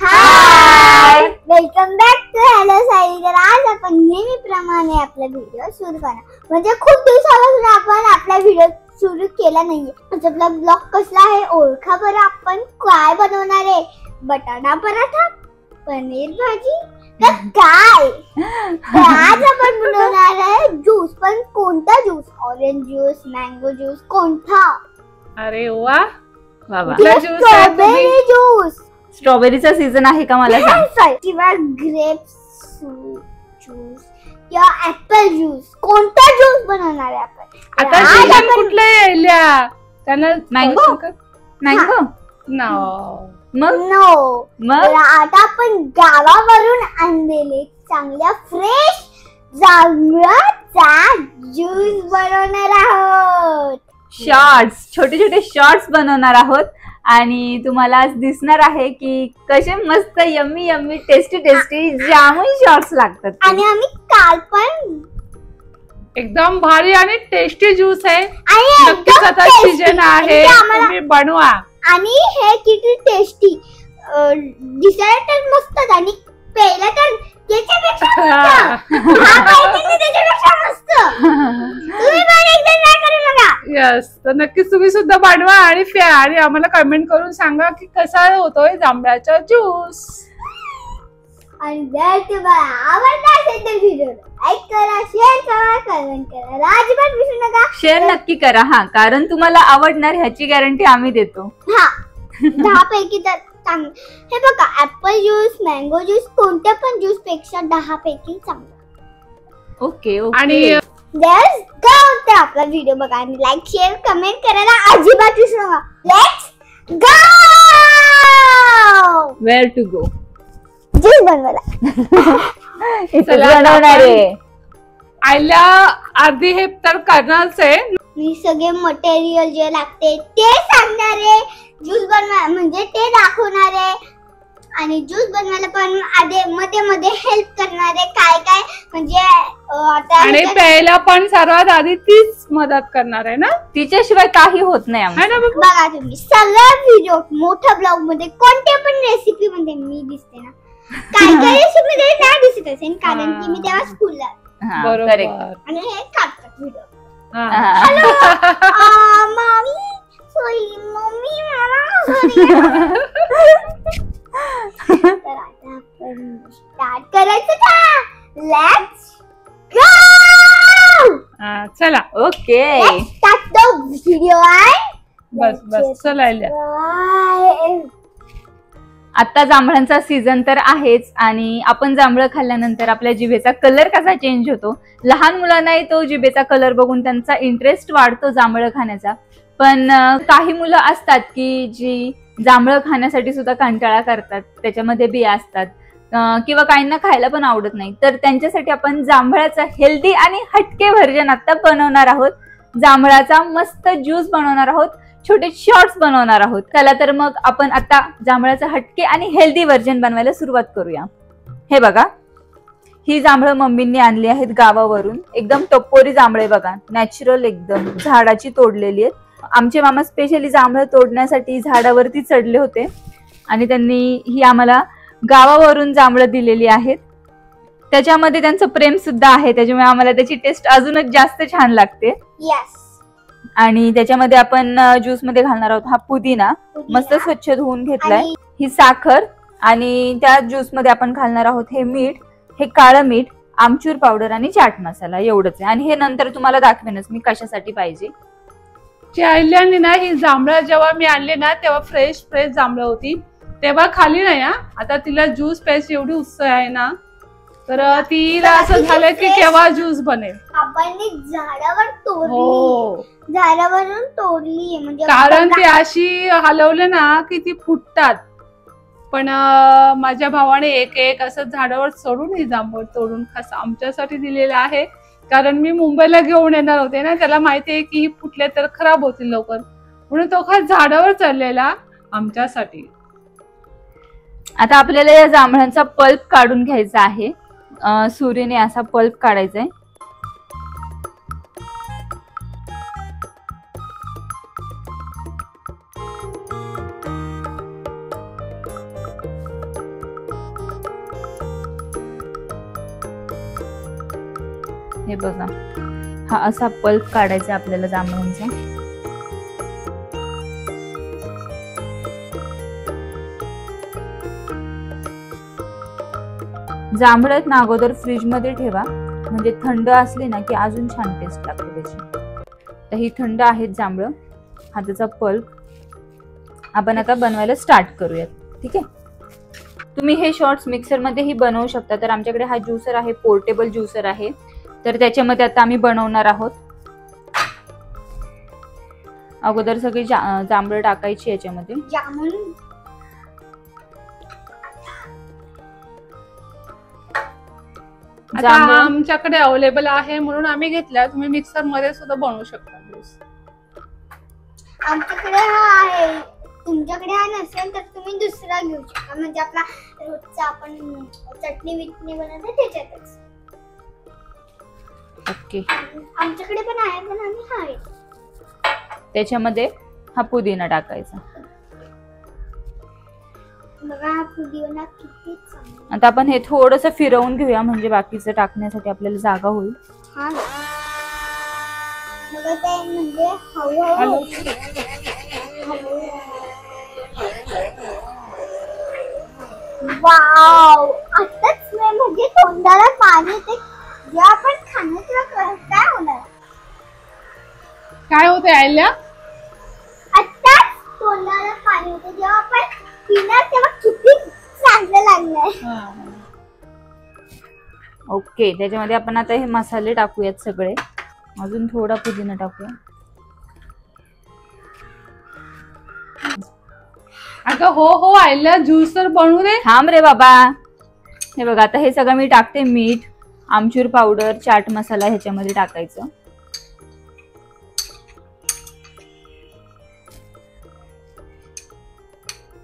High, welcome back to hello Sai. तर आज आपण नेहमीप्रमाणे आपला व्हिडिओ सुरू करणार. म्हणजे खूप दिवसापासून आपण आपला व्हिडिओ सुरू केला नाहीये. आपला ब्लॉग कसला आहे ओळखा बरं. आपण काय बनवणार आहे? बटाटा पराठा, पनीर भाजी काय? आज आपण बनवणार आहे ज्यूस. पण कोणता juice? Orange juice, mango juice, कोणता? अरे वा बाबा, स्ट्रॉबेरी ज्यूस. स्ट्रॉबेरीचा सीझन आहे का मला सांग. किंवा ग्रेप्स ज्यूस किंवा ऍपल ज्यूस. कोणता ज्यूस बनवणार आहे आपण? आता सीजन कुठला यायला? त्यांना मँगो मँगो मग मग आता आपण गावावरून आणलेले चांगल्या फ्रेश जांभळाचा ज्यूस बनवणार आहोत. शॉर्ट्स, छोटे छोटे शॉर्ट्स बनवणार आहोत. आणि तुम्हाला आज दिसणार आहे की कसे मस्त yummy yummy tasty tasty jamun shorts लागतात. आणि आम्ही काल पण एकदम भारी आणि टेस्टी ज्यूस आहे. आणि नक्कीच आता सीजन आहे, तुम्ही बनवा. आणि हे किती टेस्टी दिसायला तर मस्तच आणि प्यायला तर त्याच्यापेक्षा मस्त. तुम्ही पण एकदा ट्राय करून बघा. यस, तर नक्कीच तुम्ही सुद्धा बनवा आणि प्या आणि आम्हाला कमेंट करून सांगा की कसा होतोय जांभळाचा ज्यूस. आणि जर तुम्हाला आवडला असेल तर व्हिडिओ लाईक करा, शेअर करा, कमेंट करा. अजिबात विसरू नका. शेअर नक्की करा हा, कारण तुम्हाला आवडणार ह्याची गॅरंटी आम्ही देतो. हा 10 पैकी तर हे बघा, ऍपल ज्यूस, मँगो ज्यूस कोणत्या पण ज्यूस पेक्षा 10 पैकी चांगला. ओके आणि लेट्स गो. तर आपला व्हिडिओ बघा आणि लाईक शेअर कमेंट करायला अजिबात विसरू नका. Let's go. Where to go? Juice बनवायला. बनवणार आहे. आईला अर्धी हे तर करणारच आहे. मी सगळे मटेरियल जे लागते ते सांगणार आहे. ज्यूस बनवा म्हणजे ते दाखवणार आहे. आणि ज्यूस बनवायला पण आधी मध्ये मध्ये हेल्प करणार आहे. काय काय म्हणजे आता आणि प्यायला पण सर्वात आधी तीच मदत करणार आहे ना. तिच्याशिवाय काही होत नाही आम्हाला. बघा तुम्ही सगळ्या व्हिडिओ मोठ्या ब्लॉग मध्ये कोणत्या पण रेसिपी मध्ये मी दिसते ना. काय काय रेसिपी मध्ये नाही दिसत असेल कारण की मी तेव्हा स्कूलला. बरोबर. आणि हे काढतात व्हिडिओ. हा. हॅलो मम्मी सॉरी मम्मी मला सॉरी. तर आता आपण स्टार्ट करायचं का? Let's go. चला ओके, स्टार्ट द व्हिडिओ. बस बस चला आईला. आता जांभळांचा सीझन तर आहेच आणि आपण जांभळं खाल्ल्यानंतर आपल्या जिभेचा कलर कसा चेंज होतो. लहान मुलांनाही तो जिभेचा कलर बघून त्यांचा इंटरेस्ट वाढतो जांभळं खाण्याचा. पण काही मुलं असतात की जी जांभळं खाण्यासाठी सुद्धा कंटाळा करतात, त्याच्यामध्ये बिया असतात किंवा काहींना खायला पण आवडत नाही. तर त्यांच्यासाठी आपण जांभळाचा हेल्दी आणि हटके व्हर्जन आता बनवणार आहोत. जांभळाचा मस्त ज्यूस बनवणार आहोत, छोटे शॉर्ट्स बनवणार आहोत. चला तर मग आपण आता जांभळाचा हटके आणि हेल्दी व्हर्जन बनवायला सुरुवात करूया. हे बघा, ही जांभळं मम्मींनी आणली आहेत गावावरून. एकदम टपोरी जांभळे बघा, नॅचरल एकदम झाडाची तोडलेली आहेत. आमचे मामा स्पेशली जांभळं तोडण्यासाठी झाडावरती चढले होते आणि त्यांनी ही आम्हाला गावावरून जांभळं दिलेली आहेत. त्याच्यामध्ये त्यांचं प्रेम सुद्धा आहे, त्याच्यामुळे आम्हाला त्याची टेस्ट अजूनच जास्त छान लागते. यस. आणि त्याच्यामध्ये आपण ज्यूस मध्ये घालणार आहोत हा पुदिना, मस्त स्वच्छ धुवून घेतलाय. ही साखर आणि त्या ज्यूस मध्ये आपण घालणार आहोत हे मीठ, हे काळं मीठ, आमचूर पावडर आणि चाट मसाला एवढंच आहे. आणि हे नंतर तुम्हाला दाखवेनच मी कशासाठी पाहिजे. आईल्याने ना ही जांभळं जेव्हा मी आणले ना तेव्हा फ्रेश जांभळं होती, तेव्हा खाली नाही. आता तिला ज्यूस प्यायची एवढी उत्साह आहे ना, तर तिला असं झालं की केव्हा ज्यूस बनेल. आपण झाडावर तोडली. हो, झाडावरून तोडली म्हणजे कारण ते अशी हलवले ना की ती फुटतात. पण माझ्या भावाने एक एक असं झाडावर चढून ही जांभूळ तोडून खास आमच्यासाठी दिलेलं आहे. कारण मी मुंबईला घेऊन येणार होते ना, त्याला माहितीये की ही फुटले तर खराब होतील लवकर, म्हणून तो खास झाडावर चढलेला आमच्यासाठी. आता आपल्याला या जांभळांचा पल्प काढून घ्यायचा आहे. सुरीने असा पल्प काढायचा आहे. हे बघा, हा असा पल्प काढायचा आपल्याला जांभळांचा. जांभळं ना अगोदर फ्रीज मध्ये ठेवा, म्हणजे थंड असले ना की अजून छान टेस्ट लागते त्याची. तर ही थंड आहेत जांभळं. हा त्याचा पल्प. आपण आता बनवायला स्टार्ट करूयात. ठीक आहे. तुम्ही हे शॉर्ट्स मिक्सर मध्येही बनवू शकता. तर आमच्याकडे हा ज्युसर आहे, पोर्टेबल ज्युसर आहे. तर त्याच्यामध्ये आता आम्ही बनवणार आहोत. अगोदर सगळी जांभळं टाकायची याच्यामध्ये. आता हा आमच्याकडे अवेलेबल आहे म्हणून आम्ही घेतला. तुम्ही मिक्सर मध्ये सुद्धा बनवू शकता ज्यूस. आमच्याकडे हा आहे, तुमच्याकडे हा नसेल तर तुम्ही दुसरा घेऊ शकता. म्हणजे आपला रोजचा आपण चटणी विटणी बनवतो त्याच्यातच. ओके. आमच्याकडे पण आहे, पण आम्ही हा आहे. त्याच्यामध्ये हा पुदिना टाकायचा. बघा हा पुदिना किती चांगला. आता आपण हे थोडंसं फिरवून घेऊया, म्हणजे बाकीचं टाकण्यासाठी आपल्याला जागा होईल. हा बघा ते म्हणजे हळूहळू. वाव, आताच मी म्हणजे तोंडाला पाणी येते. जेव्हा आपण खाणं तेव्हा काय होणार? काय होते आयल्या? आताच तोंडाला पाणी येते. जेव्हा आपण पिणार तेव्हा किती चांगलं लागलंय. ओके. त्याच्यामध्ये आपण आता हे मसाले टाकूयात सगळे. अजून थोडा पुदिना टाकूया. अगं हो हो आयल्या, ज्यूसर बनवू दे. थांब रे बाबा. हे बघा, आता हे सगळं मी टाकते. मीठ, आमचूर पावडर, चाट मसाला ह्याच्यामध्ये टाकायचं.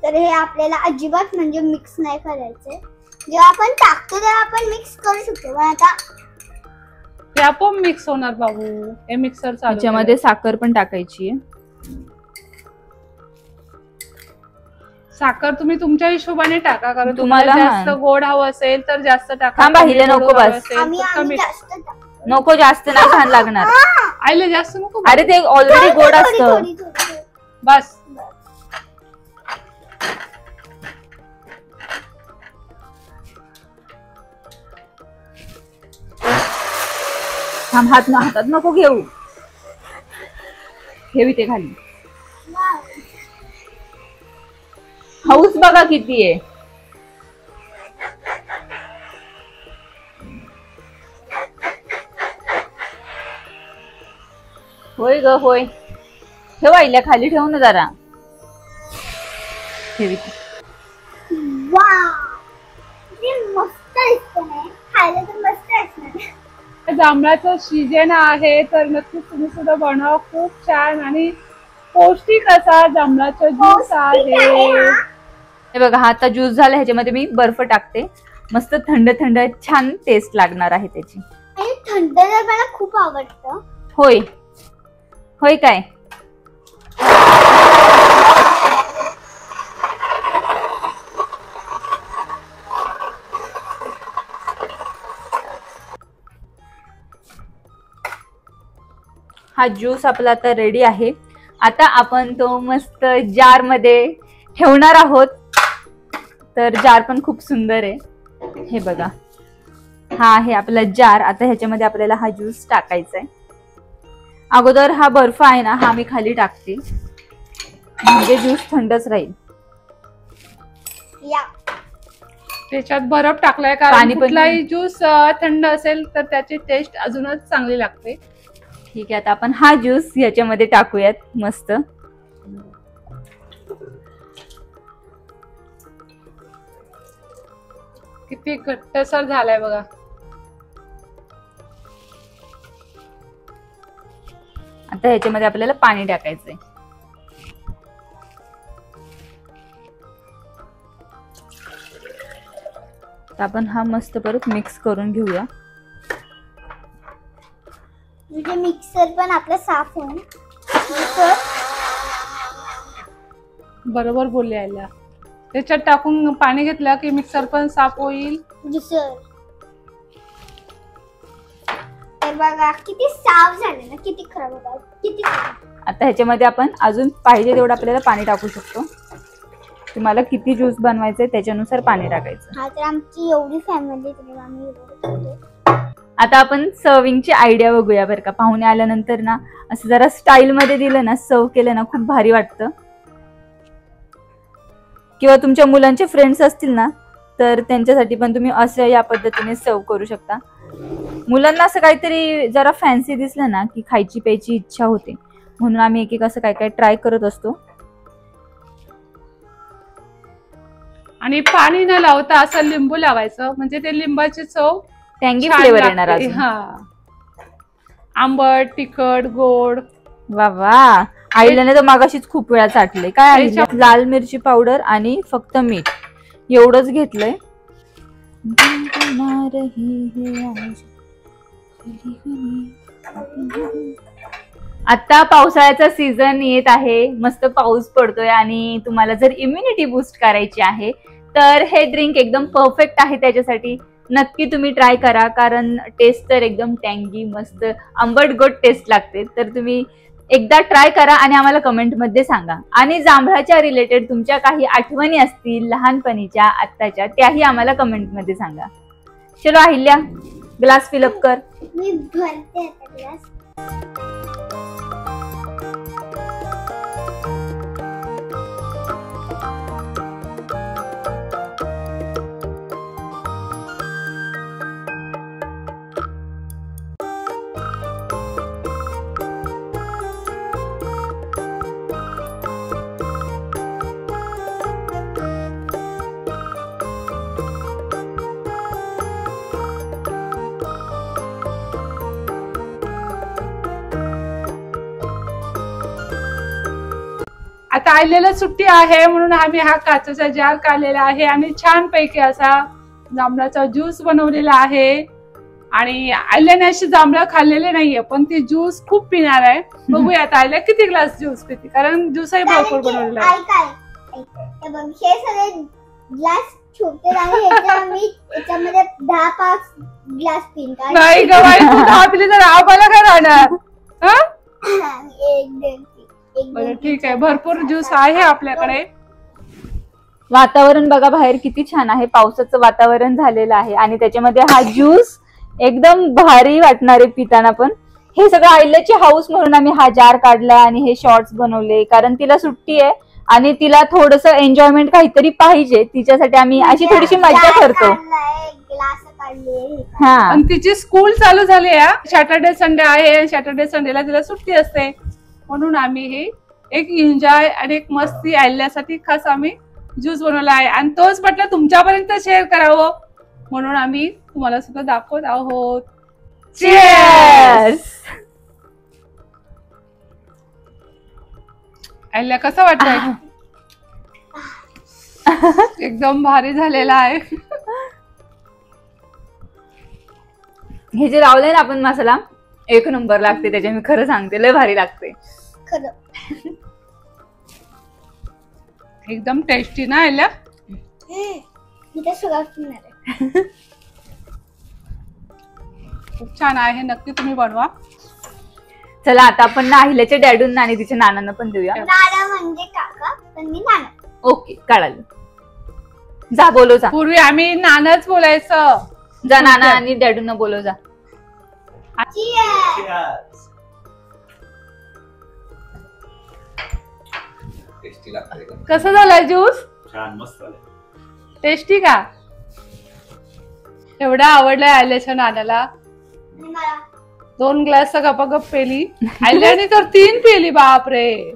तर हे आपल्याला अजिबात म्हणजे मिक्स नाही करायचे. जेव्हा आपण टाकतो तेव्हा आपण मिक्स करू शकतो, पण आता ते आपोआप मिक्स होणार बाबू. हे मिक्सर चालू. त्याच्यामध्ये साखर पण टाकायची आहे. साखर तुम्ही तुमच्या हिशोबाने टाका, कारण तुम्हाला तुम्हाला जास्त गोड हवं असेल तर जास्त टाका. थांबा, हिले नको गोड हवं बस. असेल आम्ही तर कमी. जास्त टाकतो. नको, जास्त नाही छान लागणार. आयल्या जास्त नको. अरे ते ऑलरेडी गोड असतं. थोडी. बस. थांब, हातात नको घेऊ. ठेवी ते खाली. हाऊस बघा किती आहे. होय ग होय. ठेवायला खाली ठेवू ना जरा. ठेवी. वाव, किती मस्त दिसतं ना. खायला तर मस्त असणार. जांभळाचं सीजन आहे तर नक्कीच तुम्ही सुद्धा बनवा. खूप छान आणि पौष्टिक असा जांभळाचा ज्यूस आहे. हे बघा, हा आता ज्यूस झाला. ह्याच्यामध्ये मी बर्फ टाकते. मस्त थंड थंड छान टेस्ट लागणार आहे त्याची. आणि थंड तर मला खूप आवडतं. होय होय काय. हा ज्यूस आपला आता रेडी आहे. आता आपण तो मस्त जार मध्ये ठेवणार आहोत. तर जार पण खूप सुंदर आहे. हे बघा, हा आहे आपला जार. आता ह्याच्यामध्ये आपल्याला हा ज्यूस टाकायचा आहे. अगोदर हा बर्फ आहे ना, हा मी खाली टाकते, म्हणजे ज्यूस थंडच राहील. या त्याच्यात बर्फ टाकलाय, कारण कुठलाही ज्यूस थंड असेल तर त्याची टेस्ट अजूनच चांगली लागते. ठीक आहे. आता आपण हा ज्यूस याच्यामध्ये टाकूयात. मस्त किती घट्टसर झालाय बघा. आता ह्याच्यामध्ये आपल्याला पाणी टाकायचंय. तर आपण हा मस्त परत मिक्स करून घेऊया. म्हणजे मिक्सर पण आपला साफ होईल. बरोबर बोलले आयला. त्याच्यात टाकून पाणी घेतलं की मिक्सर पण साफ होईल. ज्युसर. तर तर बघा किती साफ झाले ना, किती खराब होता, किती खराब. आता ह्याच्यामध्ये आपण अजून पाहिजे तेवढं आपल्याला पाणी टाकू शकतो. तुम्हाला किती ज्यूस बनवायचंय त्याच्यानुसार पाणी टाकायचं. हा तर आमची एवढी फॅमिली तर आम्ही एवढं करतो. आता आपण सर्विंगची आयडिया बघूया बरं का. पाहुणे आल्यानंतर ना असं जरा स्टाईल मध्ये दिलं ना, सर्व केलं ना, खूप भारी वाटतं. किंवा तुमच्या मुलांचे फ्रेंड्स असतील ना तर त्यांच्यासाठी पण तुम्ही असं या पद्धतीने सर्व करू शकता. मुलांना असं काहीतरी जरा फॅन्सी दिसलं ना की खायची प्यायची इच्छा होते, म्हणून आम्ही एक एक असं काय काय ट्राय करत असतो. आणि पाणी न लावता असं लिंबू लावायचं, म्हणजे ते लिंबाची चव टँगी छान फ्लेवर लागते. येणार अजून. हा, आंबट तिखट गोड. वा वा, आईला तर मागाशीच खूप वेळा चाटले. काय आईला? लाल मिरची पावडर आणि फक्त मीठ एवढंच घेतलंय. आता पावसाळ्याचा सीझन येत आहे, मस्त पाऊस पडतोय आणि तुम्हाला जर इम्युनिटी बूस्ट करायची आहे तर हे ड्रिंक एकदम परफेक्ट आहे त्याच्यासाठी. नक्की तुम्ही ट्राय करा, कारण टेस्ट तर एकदम टँगी मस्त आंबट गोड टेस्ट लागते. तर तुम्ही एकदा ट्राय करा आणि आम्हाला कमेंटमध्ये सांगा. आणि जांभळाच्या रिलेटेड तुमच्या काही आठवणी असतील लहानपणीच्या आत्ताच्या, त्याही आम्हाला कमेंटमध्ये सांगा. चलो अहिल्या, ग्लास फिलअप कर. मी भरते आता ग्लास. आता आलेला सुट्टी आहे म्हणून आम्ही हा काचेचा जार काढलेला आहे आणि छान पैकी असा जांभळाचा ज्यूस बनवलेला आहे. आणि आल्याने अशी जांभळं खाल्लेले नाहीये, पण ती ज्यूस खूप पिणार आहे. बघूया आता आल्या किती ग्लास ज्यूस पिते, कारण ज्यूसही भरपूर बनवलेला आहे. हे बघ, हे सगळे ग्लास छोटे आहे, मी याच्यामध्ये 10-5 ग्लास पिन का. नाही ग बाई, तू दहा पिली तर आम्हाला काय राहणार. हा, बरं ठीक आहे, भरपूर ज्यूस आहे आपल्याकडे. वातावरण बघा बाहेर किती छान आहे, पावसाचं वातावरण झालेलं आहे आणि त्याच्यामध्ये हा ज्यूस एकदम भारी वाटणार आहे पिताना. पण हे सगळं आईल्याची हाऊस म्हणून आम्ही हा जार काढला आणि हे शॉर्ट्स बनवले, कारण तिला सुट्टी आहे आणि तिला थोडस एन्जॉयमेंट काहीतरी पाहिजे, तिच्यासाठी आम्ही अशी थोडीशी मज्जा करतो. हा, पण तिची स्कूल चालू झाली आहे, सॅटर्डे संडे आहे, सॅटर्डे संडेला तिला सुट्टी असते, म्हणून आम्ही हे एक एन्जॉय आणि एक मस्ती आल्यासाठी खास आम्ही ज्यूस बनवला आहे. आणि तोच म्हटलं तुमच्यापर्यंत शेअर करावं म्हणून आम्ही तुम्हाला सुद्धा दाखवत आहोत. चीअर्स. आयला कसं वाटतंय? एकदम भारी झालेला आहे. हे जे लावलंय ना आपण मसाला, एक नंबर लागते त्याच्या, मी खरं सांगते, लय भारी लागते खरं. एकदम टेस्टी ना आयला. मी तर सगळं पिणार आहे. खूप छान आहे, नक्की तुम्ही बनवा. चला आता आपण ना अहिल्याच्या डॅडूंना आणि तिच्या नानांना पण देऊया. नाना म्हणजे काका, पण मी नाना. ओके, कळालं. जा बोलो जा. पूर्वी आम्ही नानच बोलायचं. जा नाना आणि डॅडूंना बोलो जा. Cheers. टेस्टी लागते का? कसं झालं ज्यूस? छान मस्त झालं. टेस्टी का? एवढा आवडलाय आल्याच्या नानाला. आणि मला 2 ग्लास गपागप पेली, आल्याने तर 3 पेली. बापरे,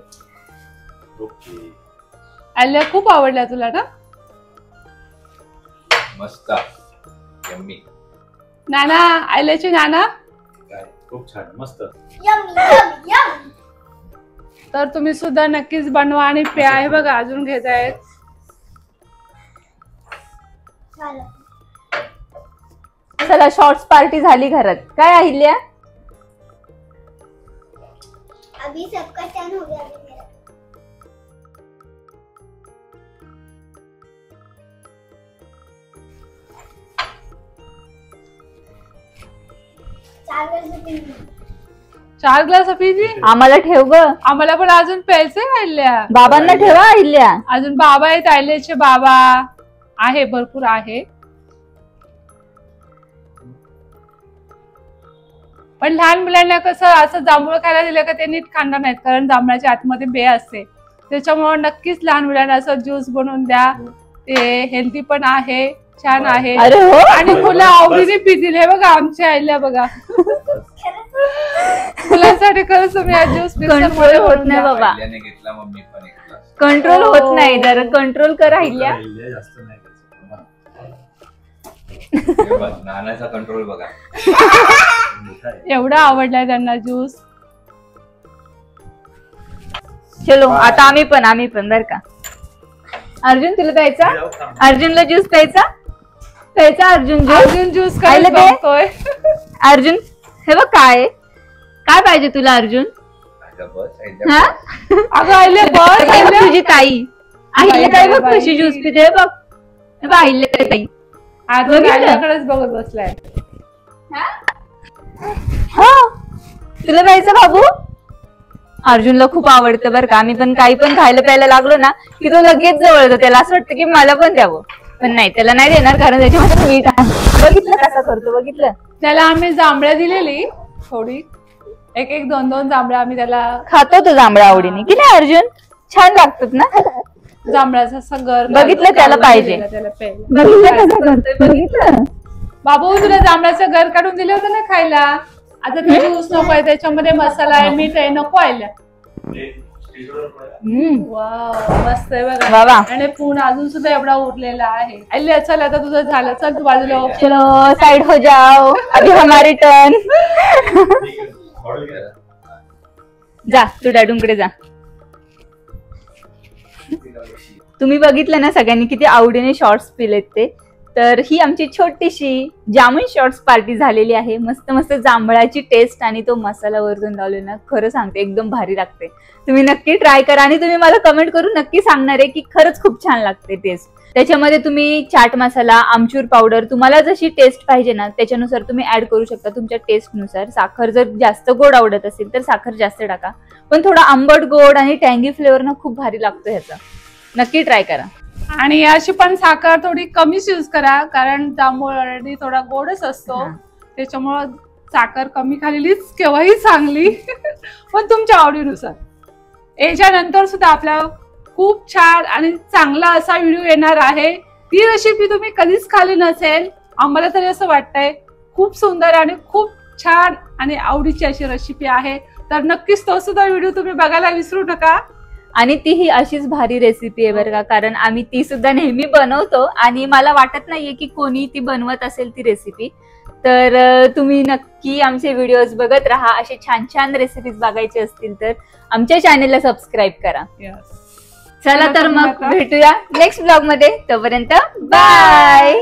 ओके, आल्या खूप आवडल्या तुला ना? मस्त, यम्मी. नाना, आल्याची नाना. काय खूप छान मस्त. Yum yum yum. तर तुम्ही सुद्धा नक्कीच बनवा आणि प्या. आहे बघा, अजून घेत आहेत. झालं. चला, शॉर्ट्स पार्टी झाली घरात. काय अहिल्या? अभी सबका टर्न हो गया अभी मेरा. 4 ग्लास पिली. आम्हाला ठेव ग. आम्हाला पण अजून प्यायचे राहिल्या. बाबांना ठेवा अहिल्या. अजून बाबा आहेत, आयल्याचे बाबा आहे, भरपूर आहे. पण लहान मुलांना कसं असं जांभूळ खायला दिलं का ते नीट खाणार नाहीत, कारण जांभळाच्या आतमध्ये बे असते. त्याच्यामुळे नक्कीच लहान मुलांना असं ज्यूस बनवून द्या. ते हेल्दी पण आहे, छान आहे. अरे हो. आणि मुलं आवडीने पितील. हे बघा आमच्या आईला बघा. मुलांसाठी खरंच तुम्ही हा ज्यूस कंट्रोल होत नाही बाबा. आईल्याने घेतला, मम्मी पण घेतला. कंट्रोल होत नाही, जरा कंट्रोल कर अहिल्या. आईल्या जास्त नाही घ्यायचं. हे बघ, नानाचा कंट्रोल बघा. मोठा आहे. एवढा आवडलाय त्यांना ज्यूस. चलो आता आम्ही पण बर का. अर्जुन तुला प्यायचा? अर्जुनला ज्यूस प्यायचा अर्जुन ज्यूस. अर्जुन ज्यूस आईला दे. बघतोय. अर्जुन हे बघ काय पाहिजे तुला अर्जुन? अगं बस, आईल्या हा? अगं आईले बस. हे बघ तुझी ताई अहिल्या काय बघ बाई. कशी ज्यूस पिते. हे बघ अहिल्या ताई. अर्जुन आईल्याकडेच बघत बसलाय. हा तुला प्यायचं बाबू? अर्जुनला खूप आवडतं बरं का. आम्ही पण काही पण खायला प्यायला लागलो ना की तो लगेच जवळ येतो. त्याला असं वाटतं की मला पण द्यावं, पण नाही, त्याला नाही देणार कारण त्याच्यामध्ये मीठ आहे. बघितलं कसा करतो, बघितलं. त्याला आम्ही जांभळ्या दिलेली थोडी, एक 2 जांभळ्या आम्ही त्याला. खातो तो जांभळा आवडीने की नाही अर्जुन? छान लागतात ना जांभळाचा सगर बघितलं त्याला पाहिजे. त्याला प्यायला. बघितलं कसं करतोय, बघितलं. बाबू तुला जांभळाचं घर काढून दिलं होतं ना खायला. आता ते ज्यूस नको आहे, त्याच्यामध्ये मसाला आहे, मीठ आहे, नको आयला. वाव मस्त आहे बघा बाबा. आणि पूर्ण अजून सुद्धा एवढा उरलेला आहे. आयल्या चल आता तुझं झालं, चल तू बाजूला हो. चलो साइड हो जाओ, अभी हमारी टर्न. जा तू डॅडूंकडे जा. तुम्ही बघितलं ना सगळ्यांनी किती आवडीने शॉर्ट्स पिलेत ते. तर ही आमची छोटीशी जामुन शॉर्ट्स पार्टी झालेली आहे. मस्त मस्त जांभळाची टेस्ट आणि तो मसाला वरून लावले ना, खरं सांगते एकदम भारी लागते. तुम्ही नक्की ट्राय करा आणि तुम्ही मला कमेंट करून नक्की सांगणार आहे की खरंच खूप छान लागते टेस्ट. त्याच्यामध्ये तुम्ही चाट मसाला, आमचूर पावडर, तुम्हाला जशी टेस्ट पाहिजे ना त्याच्यानुसार तुम्ही ऍड करू शकता तुमच्या टेस्टनुसार. साखर जर जास्त गोड आवडत असेल तर साखर जास्त टाका, पण थोडा आंबट गोड आणि टँगी फ्लेवर ना खूप भारी लागतो ह्याचा. नक्की ट्राय करा. आणि अशी पण साखर थोडी कमीच यूज करा, कारण जांभूळ ऑलरेडी थोडा गोडच असतो. त्याच्यामुळं साखर कमी खाल्लेलीच केव्हाही चांगली. पण तुमच्या आवडीनुसार. याच्यानंतर सुद्धा आपला खूप छान आणि चांगला असा व्हिडिओ येणार आहे. ती रेसिपी तुम्ही कधीच खाल्ली नसेल, आम्हाला तरी असं वाटतंय. खूप सुंदर आणि खूप छान आणि आवडीची अशी रेसिपी आहे. तर नक्कीच तो सुद्धा व्हिडिओ तुम्ही बघायला विसरू नका. आणि ती ही अशीच भारी रेसिपी आहे बरं का, कारण आम्ही ती सुद्धा नेहमी बनवतो आणि मला वाटत नाहीये की कोणी ती बनवत असेल ती रेसिपी. तर तुम्ही नक्की आमचे व्हिडिओज बघत राहा. असे छान छान रेसिपीज बघायचे असतील तर आमच्या चॅनेलला सबस्क्राईब करा. चला तर मग भेटूया नेक्स्ट ब्लॉग मध्ये. तोपर्यंत बाय.